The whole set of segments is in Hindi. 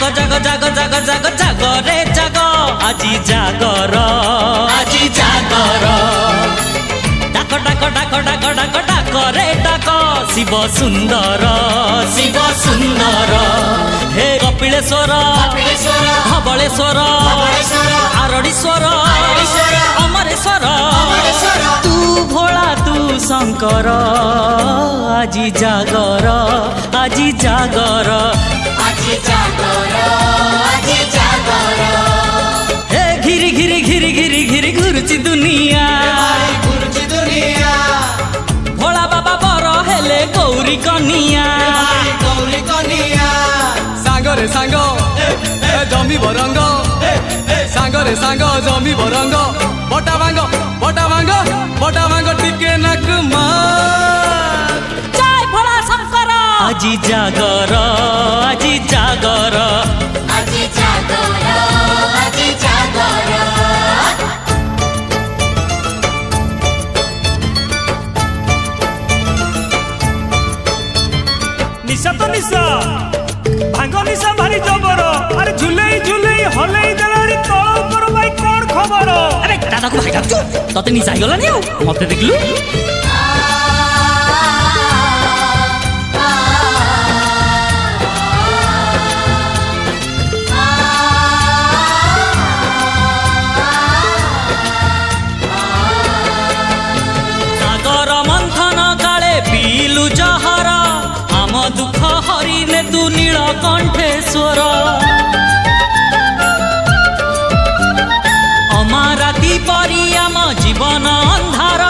जागो जागो जागो जागो जागो जागो रे जागो আজি जागर আজি जागर डाको डाको डाको डाको डाको डाको रे डाको शिव सुंदर हे कपिलेश्वर धवलेश्वर आरड़ीश्वर अमरेश्वर तू भोला तू शंकर আজি जागर আজি जागर हे घिरी घिरी घिरी घिरी घिरी घुरुची दुनिया भोला बाबा बर हेले गौरी कनिया सांग रे सांग जमी बरंग सांग रे सांग जमी बरंग बटा भांग बटा भांग बटा भांग टिके नाक मार जय भोला शंकर আজি जागर আজি जागर আজি जागर আজি जागर निशा तो निशा भांग निशा भारी जबर अरे झुलेई झुलेई हलेई देलानी तळ ऊपर भाई कोन खबर अरे दादा को भाई डाकछु तते निशा गलानी मते देखलु सागर मंथन काले पीलु जहर आम दुख हरिने तू नीलकंठेश्वर अमाराती परी आम जीवन अंधार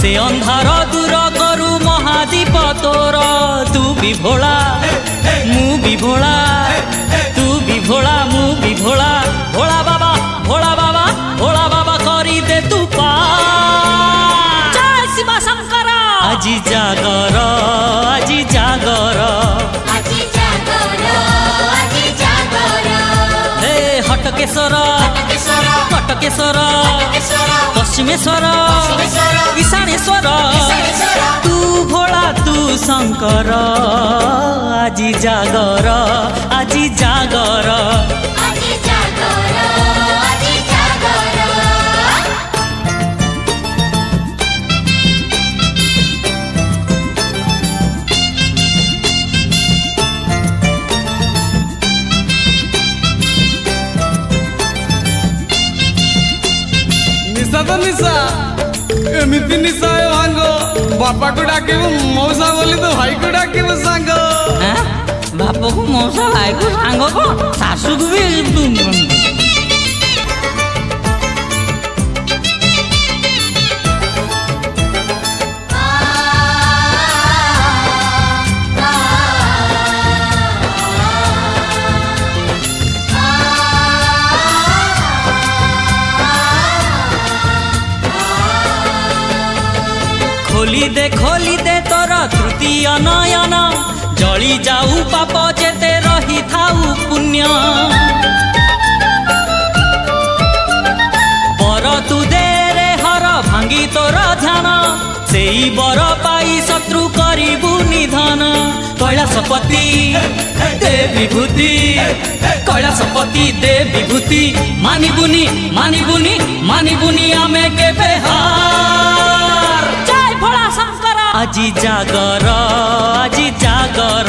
से अंधार दूर करु महादीप तोर तू भी भोला मु भी भोला तू भी भोला मु भी भोला भोला बाबा भोला बाबा भोला बाबा करी दे तू पार जय शिव शंकर আজি जागर আজি जागर আজি जागर আজি जागर हे हटकेश्वर केशर कटकेश्वर केशर पश्चिमेश्वर पश्चिमेश्वर ईशानेश्वर ईशानेश्वर तू भोला तू शंकर আজি जागर আজি जागर আজি जागर আজি जागर निशा तो निशा एमिति निशा भांग बापा को डाकिबु मौसा बोली तो भाई को डाकिबु सांग बाप को मौसा भाई को सांग को सासू को भी खोली दे तोर तृतीय नयन जली जाऊ पाप जेते रही थाऊ पुण्य बर तू दे रे हर भांगी तोर ध्यान सेई बर पाई शत्रु करिबु निधन कैलाशपति दे विभूति कैलाशपति दे विभूति मानिबुनी मानिबुनी मानिबुनी आमे केबे हार जय भोला शंकर আজি जागर আজি जागर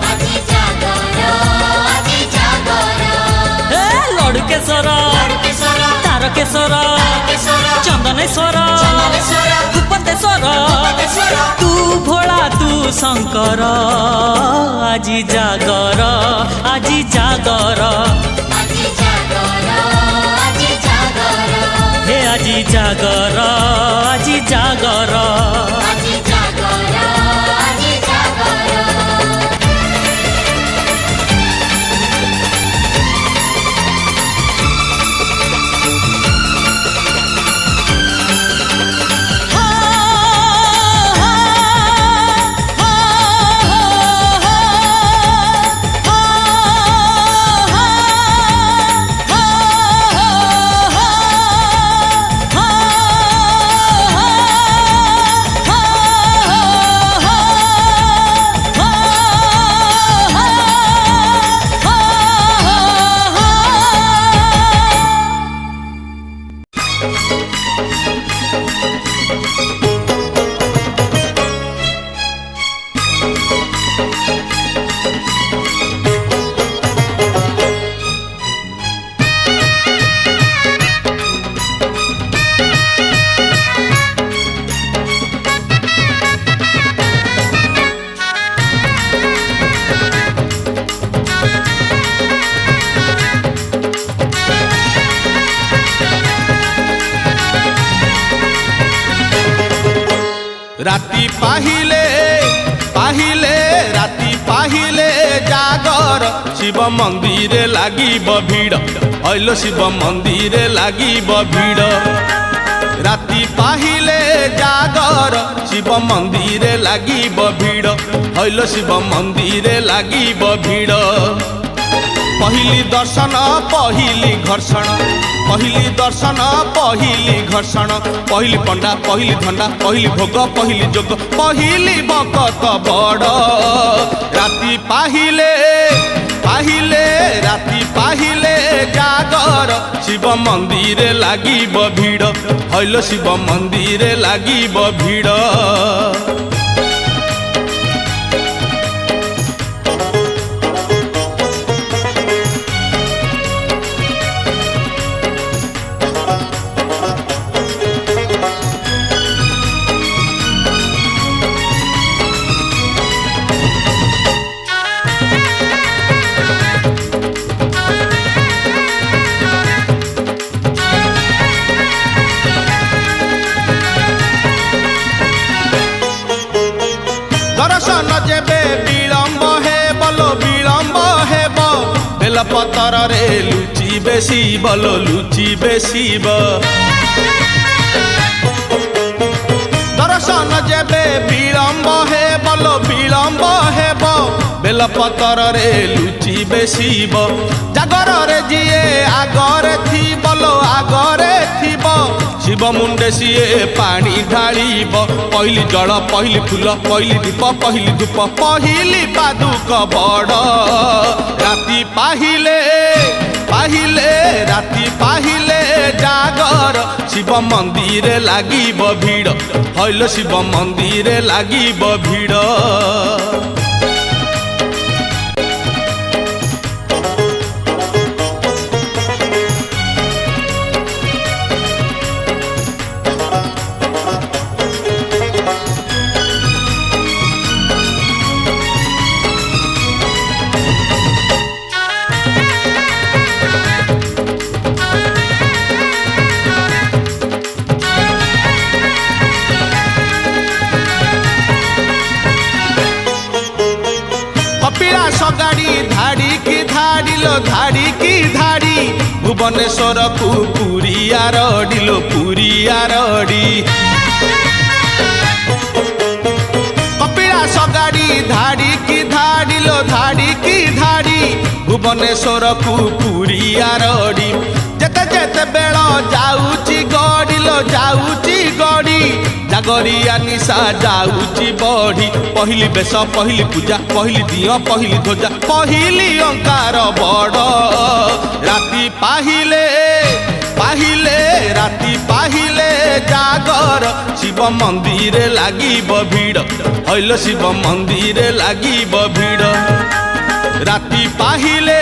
আজি जागर আজি जागर हे लड़केश्वर केशर तारकेश्वर केशर चंदनेश्वर चंदनेश्वर भूपतेश्वर केशर तू भोला तू शंकर আজি जागर আজি जागर আজি जागर আজি जागर हे আজি जागर আজি जागर আজি जागर আজি जागर हा राति पाहिले पाहिले राति पाहिले जागर शिव मंदिर लागिब भिड़ हइलो शिव मंदिर लागिब भिड़ राति पाहिले जागर शिव मंदिर लागिब भिड़ हइलो शिव मंदिर लागिब भिड़ पहिली दर्शन पहिली घर्षण पहिली दर्शन पहिली घर्षण पहिली पंडा पहिली धंडा पहिली भोग पहिली जोग पहिली भकत बड़ राति पाहिले पाहिले राति पाहिले जागर शिव मंदिर लागिब भिड़ हइलो शिव मंदिर लागिब भिड़ दर्शन जेबे विलम्ब हे बलो विलम्ब हेब बेलपतर रे लुचि बेसी बलो लुचि बेसी दर्शन जेबे विलम्ब हे बलो विलम्ब हेब बेलपतर रे लुचि बेसी जागर रे जिए आगरे थी बलो आगरे थीब शिव मुंडे सीए पानी ढालिब पहिली जल पहिली फूल पहिली दीप पहिली धूप पहिली पादुक बड़ राति पाहिले पाहिले राति पाहिले जागर शिव मंदिर लागिब भिड़ हइलो शिव मंदिर लागिब भिड़ गाड़ी धाड़ी की धाड़ी लो धाड़ी की धाड़ी भुवनेश्वर को पूरी आरडी लो पूरी आरडी कपिलास गाड़ी धाड़ी की धाड़ी लो धाड़ी की धाड़ी भुवनेश्वर को पूरी आरडी जेते जेते बेल जाऊची गड़ी लो जाऊची गड़ी जागरिया निशा जाऊची बढ़ी पहिली बेश पहिली पूजा पहिली दियो पहिली ध्वजा पहिली अंकार बड़ राति पाहिले पाहिले राति पाहिले जागर शिव मंदिर लागिब भिड़ हइलो शिव मंदिर लागिब भिड़ राति पाहिले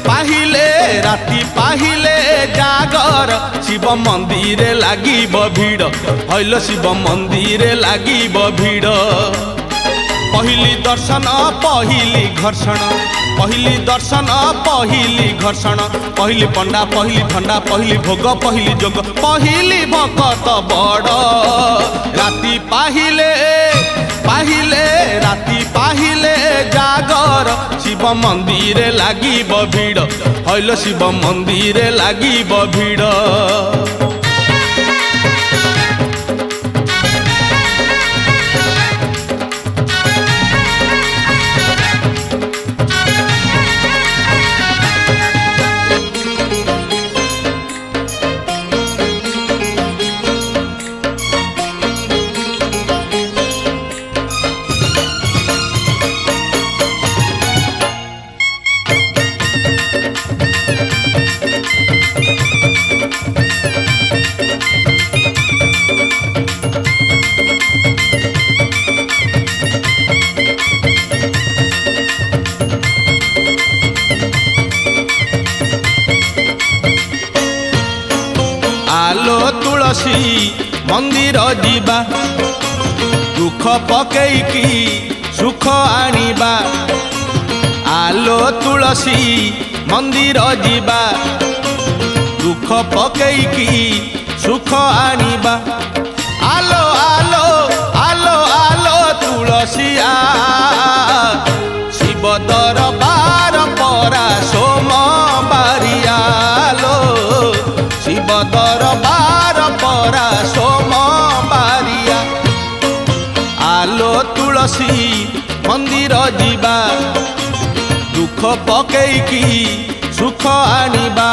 पाहिले राति पाहिले जागर शिव मंदिर लागिब भिड़ हइलो शिव मंदिर लागिब भिड़ पहिली दर्शन पहिली घर्षण पहिली दर्शन पहिली घर्षण पहिली पंडा पहिली धंडा पहिली भोग पहिली जोग पहिली भकत बड़ राति पाहिले पाहिले राति पाहिले जागर शिव मंदिर लागिब भिड़ हइलो शिव मंदिर लागिब भिड़ आलो तुलसी मंदिर जीवा दुख पकेईकी सुख आनिबा आलो तुलसी मंदिर जीवा दुख पकेईकी सुख आनिबा आलो आलो तुलसिया शिव दरबार परा सोमबारिया लो शिव दरबार परा सोमबारिया आलो तुलसी मंदिर जीवा दुख पकेइकी सुख आनिबा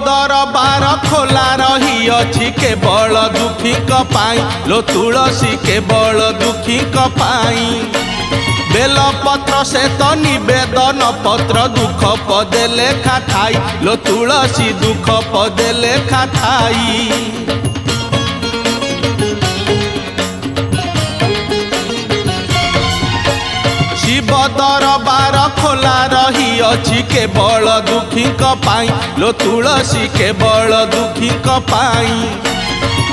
दरबार खोला रही अछि केवल दुखी पाई लो तुलसी केवल दुखी पाई बेल पत्र से तो निवेदन पत्र दुख पदे लेखा थाई लो तुलसी दुख पदे लेखा थाई शिव दरबार खोला रही अछि केवल दुखी पाई लो तुलसी केवल दुखी पाई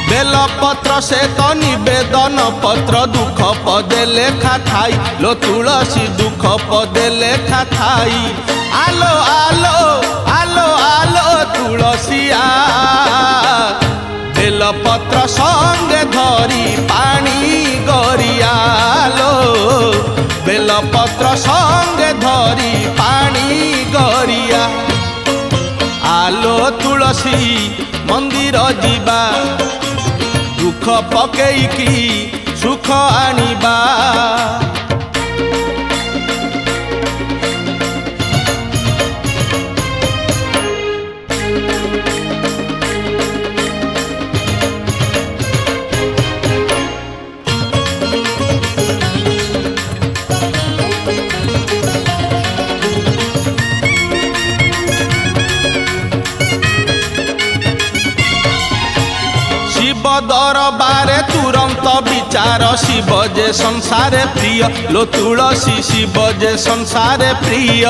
बेल पत्र से तो निवेदन पत्र दुख पदे लेखा थाई लो तुलसी दुख पदे लेखा थाई आलो आलो आलो आलो तुलसिया बेल पत्र संगे धरी पानी गरिया लो बेल पत्र संगे धरी पानी गरिया आलो तुलसी मंदिर जीवा दुख पकेइकी सुख आनिबा दरबारे तुरंत विचार शिव जे संसारे प्रिय लो तुलसी शिव जे संसारे प्रिय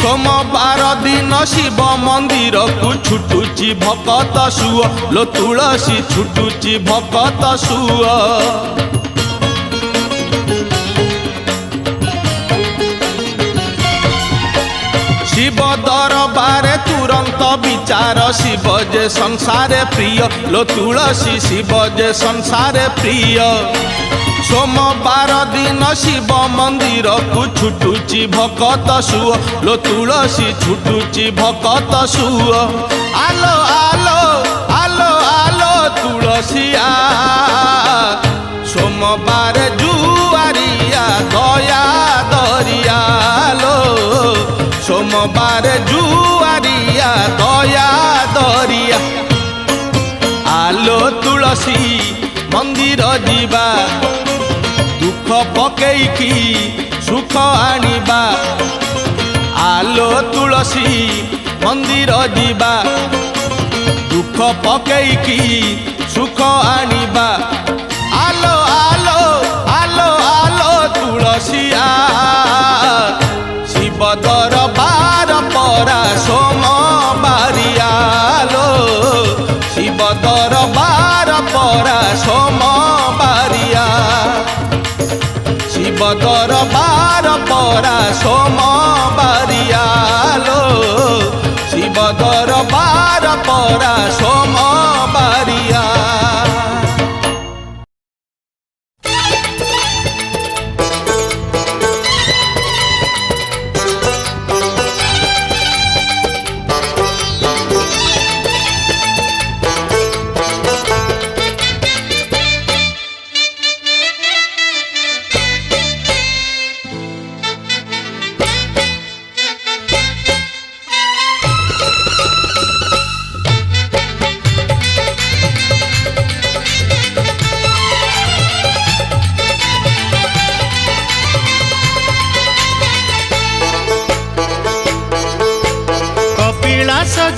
सोमवार दिन शिव मंदिर को छुटुची भकत सुअ लो तुलसी छुटुची भकत सुअ शिव दरबारे तुरंत विचार शिव जे संसारे प्रिय लो तुलसी शिव जे संसारे प्रिय सोमवार दिन शिव मंदिर को छुटुची भकत सुअ लो तुलसी छुटुची भकत सुअ आलो आलो आलो आलो तुलसिया सोमवार जुआरिया दया दरिया लो सोमवार जुआरिया दया दरिया आलो तुलसी मंदिर जीवा दुख पकेइकी सुख आनिबा आलो तुलसी मंदिर जीवा दुख पकेइकी सुख आनिबा आलो आलो आलो आलो तुलसिया शिव दरबार परा सोमबारिया लो शिव दरबार परा सोमबारिया शिव दरबार परा सोमबारिया लो शिव दरबार परा सोमबारिया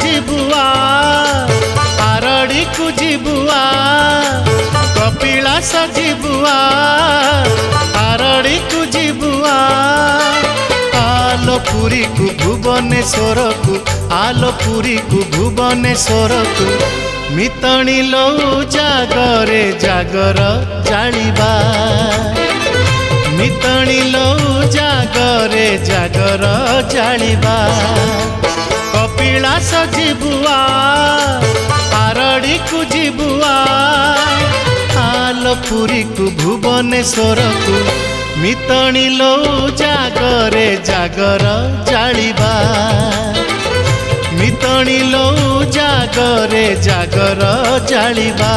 ଯିବୁଆ ଆରଡ଼ିକୁ ଯିବୁଆ କପିଳାସ ଯିବୁଆ ଆରଡ଼ିକୁ ଯିବୁଆ ଆଲୋ पुरी को भुवनेश्वर को आलो पुरी को भुवनेश्वर को मितणी लो जागरे जागर जालिबा मितणी लो जागरे जागर जालिबा कपिलास जिबुआ आरड़ी को जिबुआ आलो पुरी को भुवनेश्वर को मितणी लो जागरे जागर जालिबा मितणी लो जागरे जागर जालिबा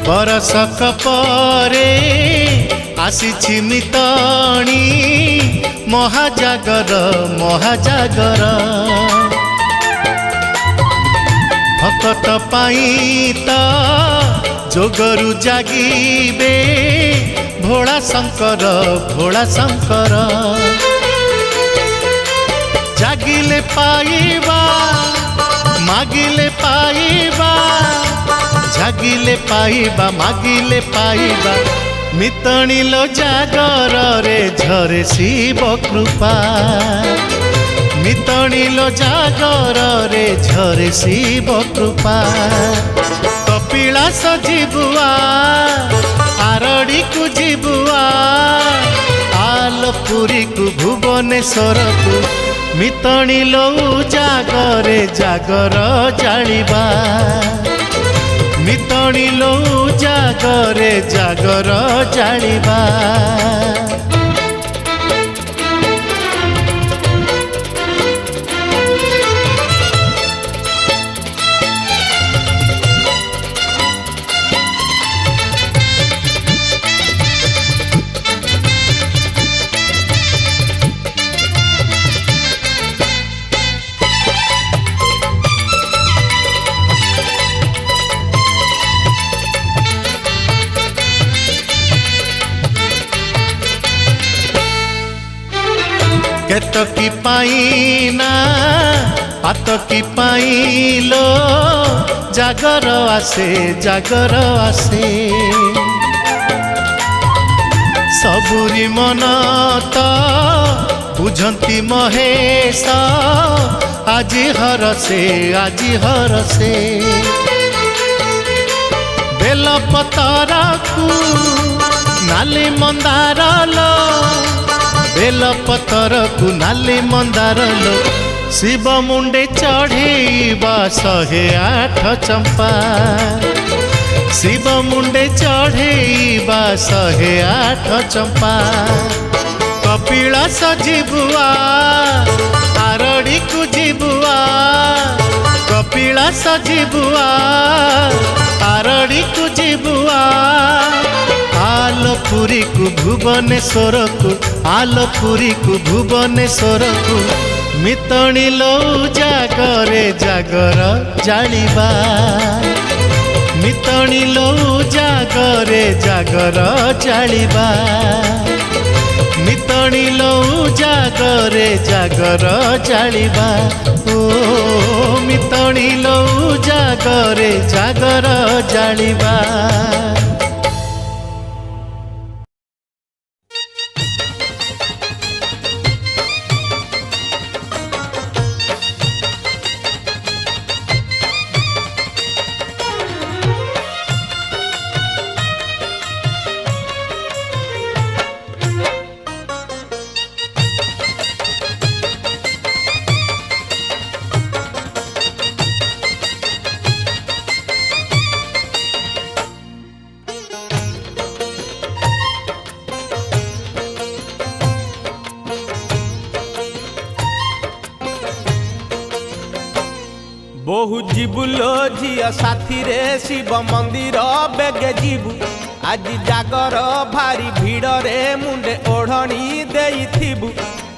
बरसक परे आसीछि मितणी महाजागर महाजागर भक्त पाई त जोगरु जागिबे भोला शंकर जागिले पाइबा मागिले पाइबा जागिले पाइबा मागिले पाइबा मितणी लो जागर रे झरे शिव कृपा मितणी लो जागर रे झरे शिव कृपा कपिलास जिबुआ आरड़ी को जिबुआ आलो पुरी को भुवनेश्वर को मितणी लो जागरे जागर जालिबा मितणी लो जागरे जागर जालिबा केतकी पाइना पातकी पाइलो जागर आसे सबुरी मन तो बुझंती महेश आजी हरसे बेल पतरा को नाली मंदार लो बेल पतर को नाली मंदार लो शिव मुंडे चढ़ेबा 108 चंपा शिव मुंडे चढ़ेबा 108 चंपा कपिलास जिबुआ आरड़ी को जिबुआ कपिलास जिबुआ आरड़ी को जिबुआ आलो पुरी को भुवनेश्वर को आलो पुरी को भुवनेश्वर को मितणी लो जागरे जागर जालिबा मितणी लो जागरे जागर जालिबा मितणी लो जागरे जागर जालिबा ओ मितणी लो जागरे जागर जालिबा बहु जीवु लो झिया साथी रे शिव मंदिर बेगे जीवु আজি জাগর ভারি ভিড়রে মুন্ডে ওড়নি দেইথিবু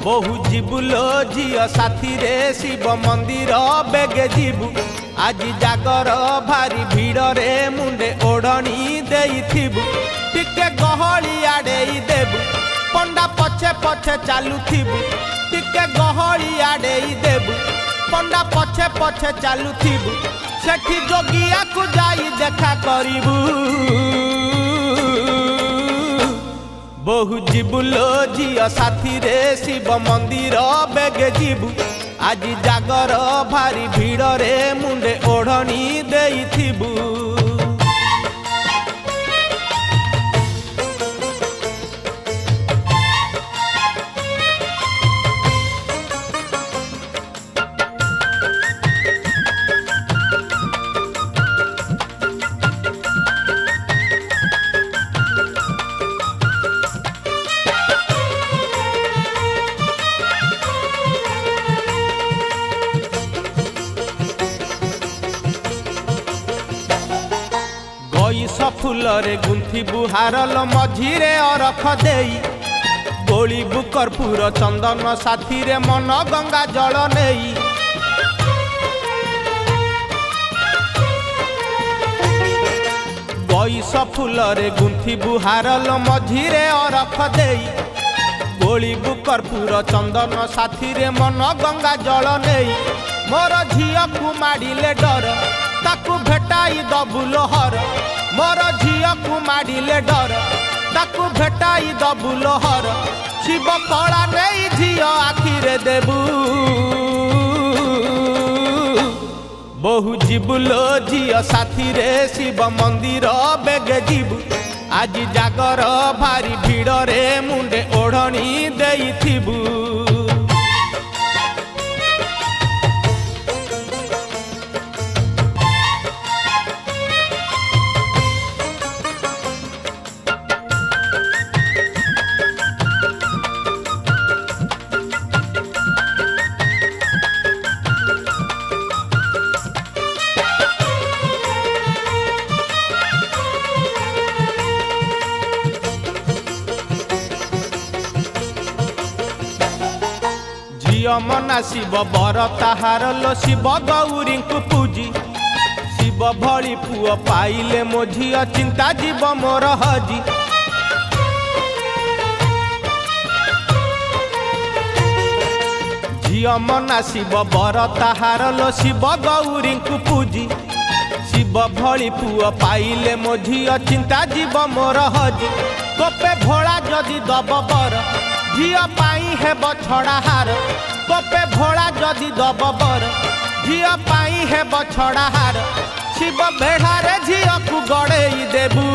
বহু ଯିବୁଲୋ ଝିଅ ସାଥିରେ ଶିବ ମନ୍ଦିର ବେଗେ ଯିବୁ ଆଜି ଜାଗର ଭାରି ଭିଡ଼ରେ ମୁଣ୍ଡେ ଓଢ଼ଣି ଦେଇଥିବୁ ଟିକେ ଗହଳି ଆଡ଼େଇ ଦେବୁ ପଣ୍ଡା ପଛେ ପଛେ ଚାଲୁଥିବୁ ଟିକେ ଗହଳି ଆଡ଼େଇ ଦେବୁ ପଣ୍ଡା ପଛେ ପଛେ ଚାଲୁଥିବୁ ସେଠି ଯୋଗିଆକୁ ଯାଇ ଦେଖା କରିବୁ বহু ଯିବୁଲୋ ଝିଅ ସାଥିରେ ଶିବ ମନ୍ଦିର ବେଗେ ଯିବୁ ଆଜି ଜାଗର ଭାରି ଭିଡ଼ରେ ମୁଣ୍ଡେ ଓଢ଼ଣି ଦେଇଥିବୁ ଗଇସ ଫୁଲରେ ଗୁନ୍ଥିବୁ ହାରଲ ମଝିରେ ଅରଖ ଦେଇ ଗୋଳିବୁ କର୍ପୂର ଚନ୍ଦନ ସାଥିରେ ମନ ଗଙ୍ଗା ଜଳ ନେଇ ଗଇସ ଫୁଲରେ ଗୁନ୍ଥିବୁ ହାରଲ ମଝିରେ ଅରଖ ଦେଇ ଗୋଳିବୁ କର୍ପୂର ଚନ୍ଦନ ସାଥିରେ ମନ ଗଙ୍ଗା ଜଳ ନେଇ ମୋର ଝିଅକୁ ମାଡ଼ିଲେ ଡର ତାକୁ ଭେଟାଇ ଦବୁ ଲୋହର ମୋର ଝିଅକୁ ମାଡ଼ିଲେ ଡର ତାକୁ ଭେଟାଇ ଦବୁ ଲୋହର ଶିବ କଳା ନେଇ ଝିଅ ଆଖିରେ ଦେବୁ ବହୁ ଯିବୁଲୋ ଝିଅ ସାଥିରେ ଶିବ ମନ୍ଦିର ବେଗେ ଯିବୁ ଆଜି ଜାଗର ଭାରି ଭିଡ଼ରେ ମୁଣ୍ଡେ ଓଢ଼ଣି ଦେଇଥିବୁ ଝିଅ ମନା ଶିବ ବର ତାହାର ଲୋ ଶିବ ଗୌରୀଙ୍କୁ ପୂଜି ଶିବ ଭଳି ପୁଅ ପାଇଲେ ମୋ ଝିଅ ଚିନ୍ତା ଯିବ ମୋର ହଜି ଝିଅ ମନା ଶିବ ବର ତାହାର ଲୋ ଶିବ ଗୌରୀଙ୍କୁ ପୂଜି ଶିବ ଭଳି ପୁଅ ପାଇଲେ ମୋ ଝିଅ ଚିନ୍ତା ଯିବ ମୋର ହଜି କୋପେ ଭୋଳା ଯଦି ଦବ ବର ଝିଅ ପାଇଁ ହେବ ଛଡ଼ା ହାର କୋପେ ଭୋଳା ଯଦି ଦବ ବର ଝିଅ ପାଇଁ ହେବ ଛଡ଼ା ହାର ଶିବ ବେଢ଼ାରେ ଝିଅକୁ ଗଡ଼େଇ ଦେବୁ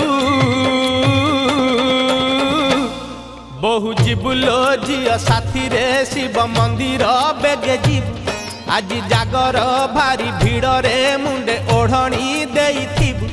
ବହୁ ଯିବୁଲୋ ଝିଅ ସାଥିରେ ଶିବ ମନ୍ଦିର ବେଗେ ଯିବୁ ଆଜି ଜାଗର ଭାରି ଭିଡ଼ରେ ମୁଣ୍ଡେ ଓଢ଼ଣି ଦେଇଥିବୁ